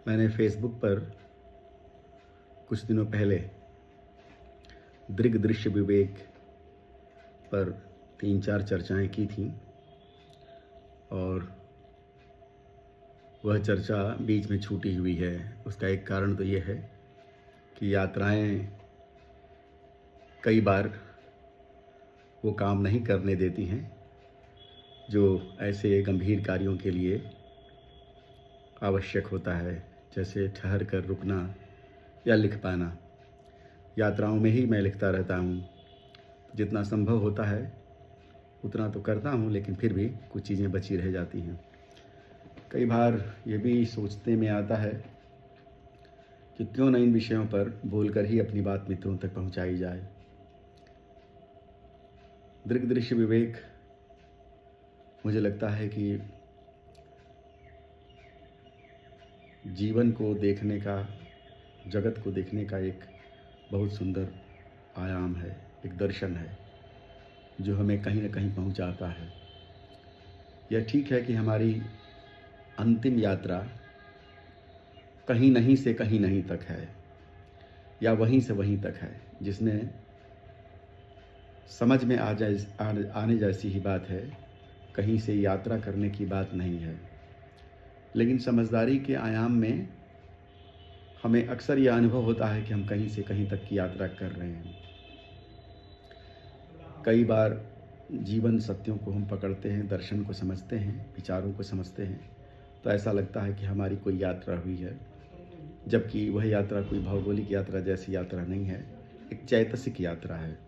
मैंने फेसबुक पर कुछ दिनों पहले दृग दृश्य विवेक पर 3-4 चर्चाएं की थीं और वह चर्चा बीच में छूटी हुई है। उसका एक कारण तो ये है कि यात्राएं कई बार वो काम नहीं करने देती हैं जो ऐसे गंभीर कार्यों के लिए आवश्यक होता है, जैसे ठहर कर रुकना या लिख पाना। यात्राओं में ही मैं लिखता रहता हूँ। जितना संभव होता है उतना तो करता हूँ, लेकिन फिर भी कुछ चीज़ें बची रह जाती हैं। कई बार ये भी सोचने में आता है कि क्यों न इन विषयों पर बोलकर ही अपनी बात मित्रों तक पहुँचाई जाए। दृग दृश्य विवेक मुझे लगता है कि जीवन को देखने का, जगत को देखने का एक बहुत सुंदर आयाम है, एक दर्शन है जो हमें कहीं न कहीं पहुंचाता है। यह ठीक है कि हमारी अंतिम यात्रा कहीं नहीं से कहीं नहीं तक है या वहीं से वहीं तक है, जिसमें समझ में आने जैसी ही बात है। कहीं से यात्रा करने की बात नहीं है, लेकिन समझदारी के आयाम में हमें अक्सर यह अनुभव होता है कि हम कहीं से कहीं तक की यात्रा कर रहे हैं। कई बार जीवन सत्यों को हम पकड़ते हैं, दर्शन को समझते हैं, विचारों को समझते हैं, तो ऐसा लगता है कि हमारी कोई यात्रा हुई है, जबकि वह यात्रा कोई भौगोलिक यात्रा जैसी यात्रा नहीं है, एक चैतसिक यात्रा है।